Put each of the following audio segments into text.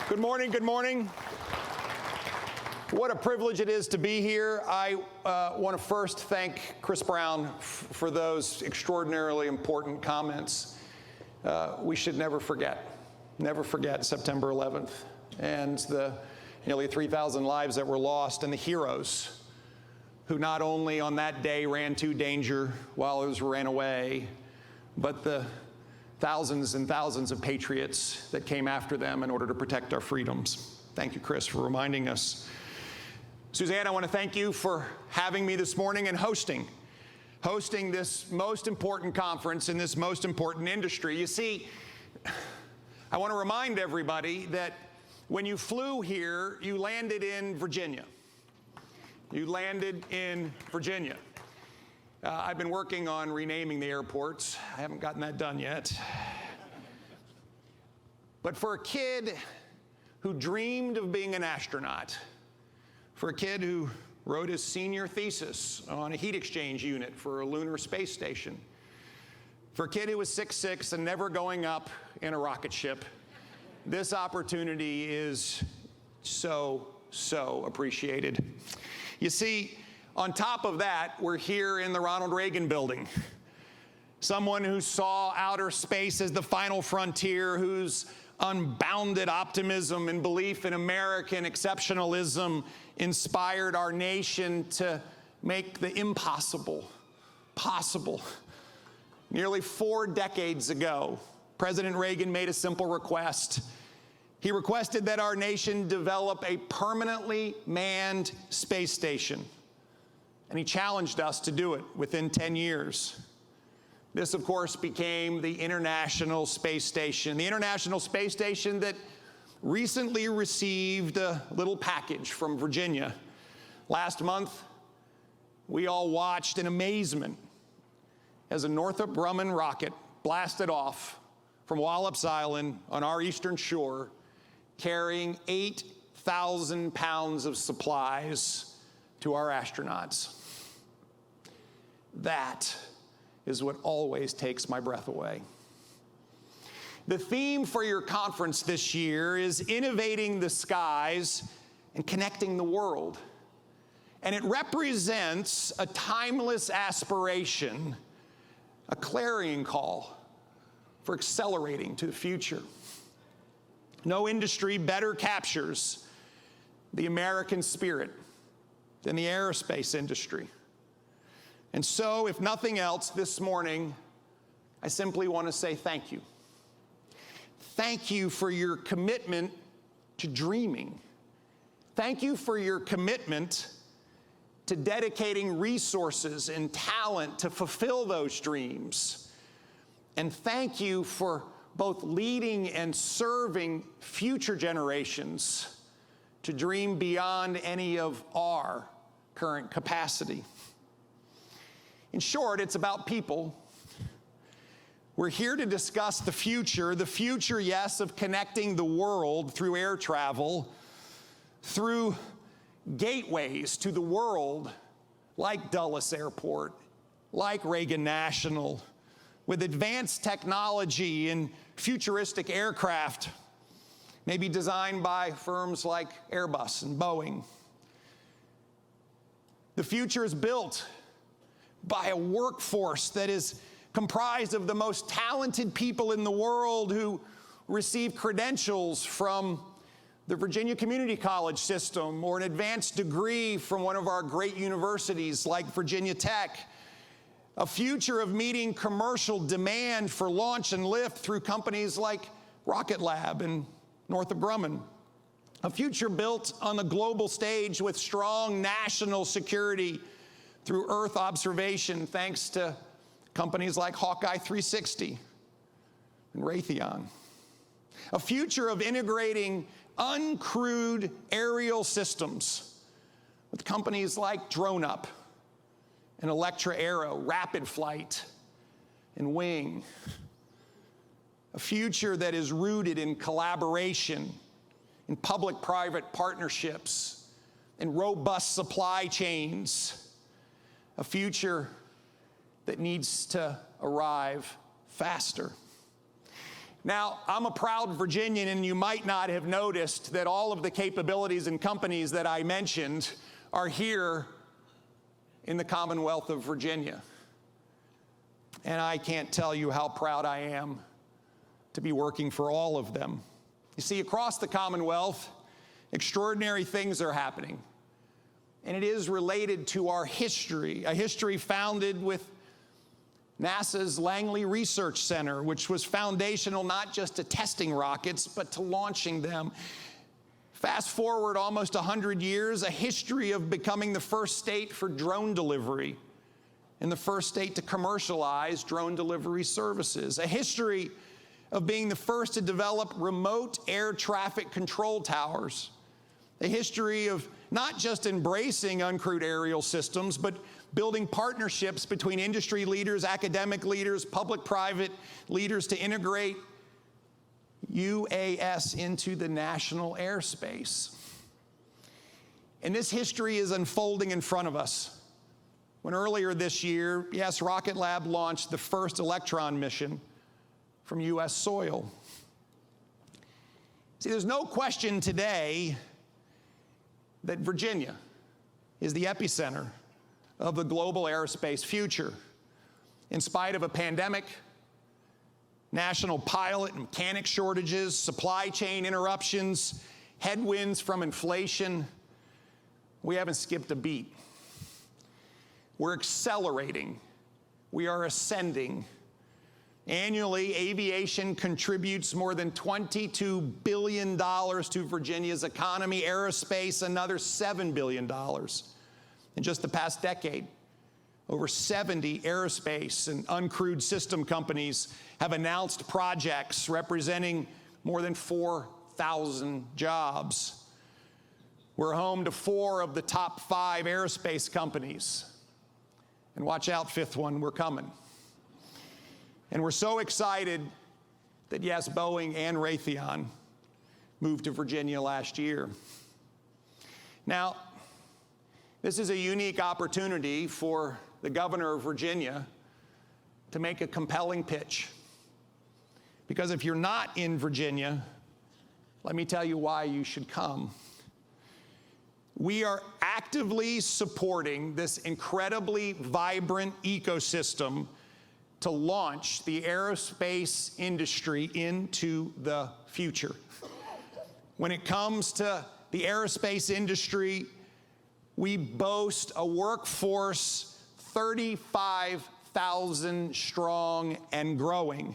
Good morning, good morning. What a privilege it is to be here. I want to first thank Chris Brown for those extraordinarily important comments. We should never forget September 11th and the nearly 3,000 lives that were lost and the heroes who not only on that day ran to danger while others ran away, but the thousands and thousands of patriots that came after them in order to protect our freedoms. Thank you, Chris, for reminding us. Suzanne, I want to thank you for having me this morning and hosting this most important conference in this most important industry. You see, I want to remind everybody that when you flew here, you landed in Virginia. You landed in Virginia. I've been working on renaming the airports. I haven't gotten that done yet. But for a kid who dreamed of being an astronaut, for a kid who wrote his senior thesis on a heat exchange unit for a lunar space station, for a kid who was 6'6" and never going up in a rocket ship, this opportunity is so appreciated. You see, on top of that, we're here in the Ronald Reagan building. Someone who saw outer space as the final frontier, whose unbounded optimism and belief in American exceptionalism inspired our nation to make the impossible possible. Nearly 4 decades ago, President Reagan made a simple request. He requested that our nation develop a permanently manned space station. And he challenged us to do it within 10 years. This, of course, became the International Space Station. The International Space Station that recently received a little package from Virginia. Last month, we all watched in amazement as a Northrop Grumman rocket blasted off from Wallops Island on our eastern shore, carrying 8,000 pounds of supplies to our astronauts. That is what always takes my breath away. The theme for your conference this year is innovating the skies and connecting the world. And it represents a timeless aspiration, a clarion call for accelerating to the future. No industry better captures the American spirit than the aerospace industry. And so, if nothing else, this morning, I simply want to say thank you. Thank you for your commitment to dreaming. Thank you for your commitment to dedicating resources and talent to fulfill those dreams. And thank you for both leading and serving future generations to dream beyond any of our current capacity. In short, it's about people. We're here to discuss the future, yes, of connecting the world through air travel, through gateways to the world like Dulles Airport, like Reagan National, with advanced technology and futuristic aircraft, maybe designed by firms like Airbus and Boeing. The future is built by a workforce that is comprised of the most talented people in the world who receive credentials from the Virginia Community College system or an advanced degree from one of our great universities like Virginia Tech. A future of meeting commercial demand for launch and lift through companies like Rocket Lab and Northrop Grumman. A future built on the global stage with strong national security through Earth observation, thanks to companies like Hawkeye 360 and Raytheon. A future of integrating uncrewed aerial systems with companies like DroneUp and Electra Aero, Rapid Flight, and Wing. A future that is rooted in collaboration, in public-private partnerships, in robust supply chains. A future that needs to arrive faster. Now, I'm a proud Virginian, and you might not have noticed that all of the capabilities and companies that I mentioned are here in the Commonwealth of Virginia. And I can't tell you how proud I am to be working for all of them. You see, across the Commonwealth, extraordinary things are happening. And it is related to our history, a history founded with NASA's Langley Research Center, which was foundational not just to testing rockets, but to launching them. Fast forward almost 100 years, a history of becoming the first state for drone delivery and the first state to commercialize drone delivery services. A history of being the first to develop remote air traffic control towers. A history of not just embracing uncrewed aerial systems, but building partnerships between industry leaders, academic leaders, public-private leaders to integrate UAS into the national airspace. And this history is unfolding in front of us. When earlier this year, yes, Rocket Lab launched the first Electron mission from U.S. soil. See, there's no question today that Virginia is the epicenter of the global aerospace future. In spite of a pandemic, national pilot and mechanic shortages, supply chain interruptions, headwinds from inflation, we haven't skipped a beat. We're accelerating. We are ascending. Annually, aviation contributes more than $22 billion to Virginia's economy, aerospace another $7 billion. In just the past decade, over 70 aerospace and uncrewed system companies have announced projects representing more than 4,000 jobs. We're home to 4 of the top 5 aerospace companies. And watch out, 5th one, we're coming. And we're so excited that, yes, Boeing and Raytheon moved to Virginia last year. Now, this is a unique opportunity for the governor of Virginia to make a compelling pitch. Because if you're not in Virginia, let me tell you why you should come. We are actively supporting this incredibly vibrant ecosystem to launch the aerospace industry into the future. When it comes to the aerospace industry, we boast a workforce 35,000 strong and growing.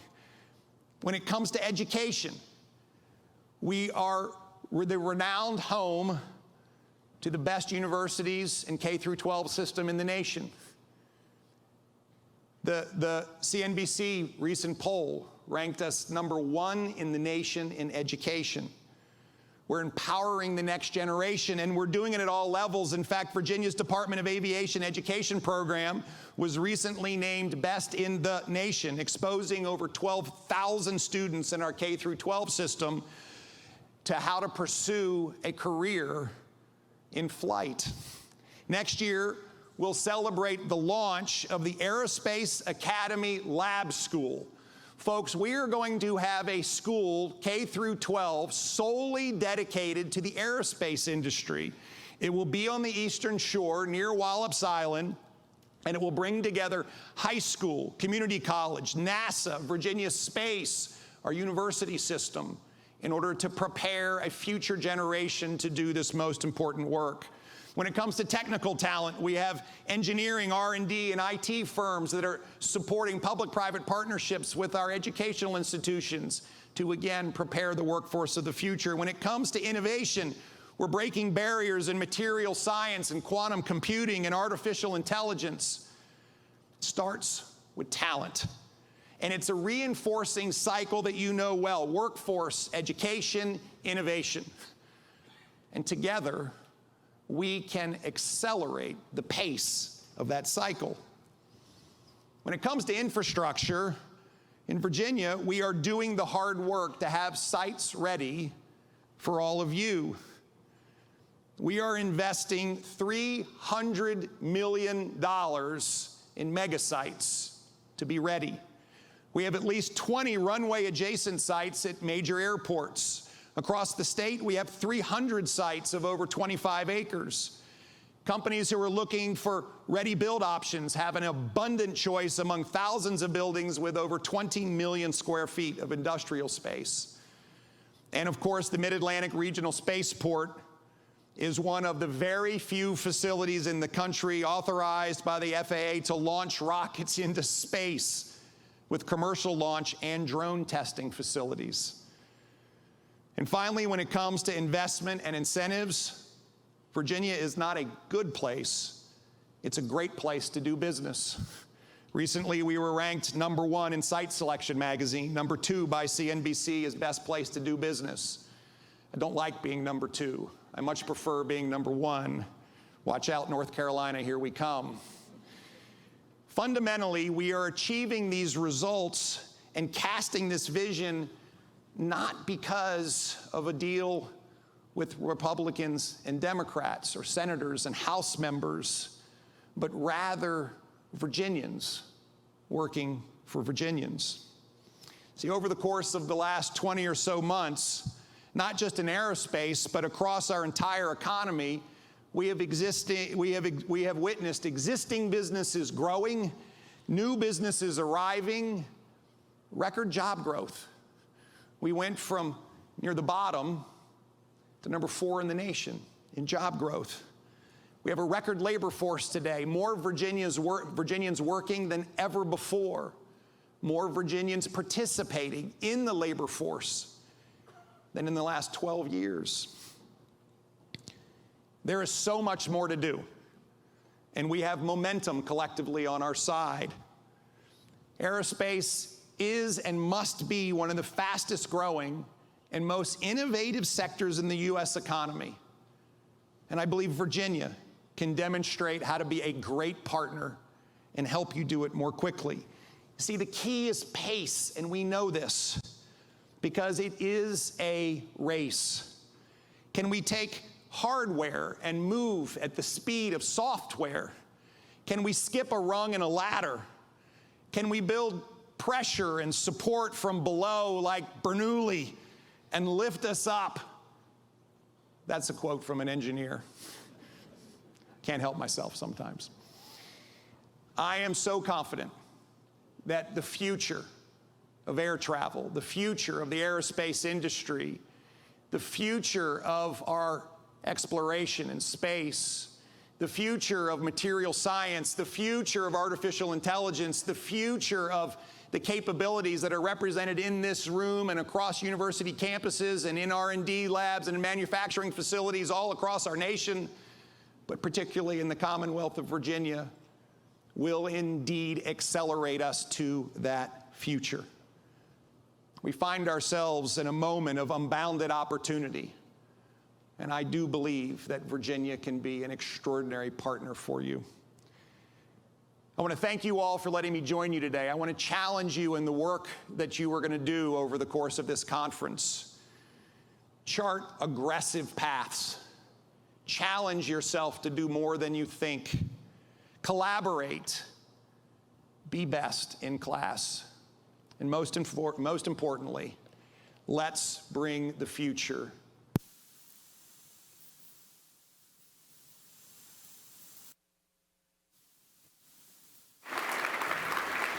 When it comes to education, we're the renowned home to the best universities and K-12 system in the nation. The CNBC recent poll ranked us number 1 in the nation in education. We're empowering the next generation, and we're doing it at all levels. In fact, Virginia's Department of Aviation Education program was recently named best in the nation, exposing over 12,000 students in our K-12 system to how to pursue a career in flight. Next year, we'll celebrate the launch of the Aerospace Academy Lab School. Folks, we are going to have a school, K-12, solely dedicated to the aerospace industry. It will be on the Eastern Shore near Wallops Island, and it will bring together high school, community college, NASA, Virginia Space, our university system, in order to prepare a future generation to do this most important work. When it comes to technical talent, we have engineering, R&D, and IT firms that are supporting public-private partnerships with our educational institutions to, again, prepare the workforce of the future. When it comes to innovation, we're breaking barriers in material science and quantum computing and artificial intelligence. It starts with talent. And it's a reinforcing cycle that you know well: workforce, education, innovation. And together, we can accelerate the pace of that cycle. When it comes to infrastructure, in Virginia, we are doing the hard work to have sites ready for all of you. We are investing $300 million in mega sites to be ready. We have at least 20 runway-adjacent sites at major airports. Across the state, we have 300 sites of over 25 acres. Companies who are looking for ready-build options have an abundant choice among thousands of buildings with over 20 million square feet of industrial space. And of course, the Mid-Atlantic Regional Spaceport is one of the very few facilities in the country authorized by the FAA to launch rockets into space, with commercial launch and drone testing facilities. And finally, when it comes to investment and incentives, Virginia is not a good place, it's a great place to do business. Recently, we were ranked #1 in Site Selection magazine, #2 by CNBC as best place to do business. I don't like being #2. I much prefer being #1. Watch out, North Carolina, here we come. Fundamentally, we are achieving these results and casting this vision not because of a deal with Republicans and Democrats or senators and House members, but rather Virginians working for Virginians. See, over the course of the last 20 or so months, not just in aerospace, but across our entire economy, we have witnessed existing businesses growing, new businesses arriving, record job growth. We went from near the bottom to #4 in the nation in job growth. We have a record labor force today, more Virginians working than ever before, more Virginians participating in the labor force than in the last 12 years. There is so much more to do, and we have momentum collectively on our side. Aerospace is and must be one of the fastest growing and most innovative sectors in the U.S. economy. And I believe Virginia can demonstrate how to be a great partner and help you do it more quickly. See, the key is pace, and we know this because it is a race. Can we take hardware and move at the speed of software? Can we skip a rung in a ladder? Can we build pressure and support from below like Bernoulli and lift us up? That's a quote from an engineer. Can't help myself sometimes. I am so confident that the future of air travel, the future of the aerospace industry, the future of our exploration in space, the future of material science, the future of artificial intelligence, the future of the capabilities that are represented in this room and across university campuses and in R&D labs and in manufacturing facilities all across our nation, but particularly in the Commonwealth of Virginia, will indeed accelerate us to that future. We find ourselves in a moment of unbounded opportunity, and I do believe that Virginia can be an extraordinary partner for you. I want to thank you all for letting me join you today. I want to challenge you in the work that you are going to do over the course of this conference. Chart aggressive paths. Challenge yourself to do more than you think. Collaborate. Be best in class. And most importantly, let's bring the future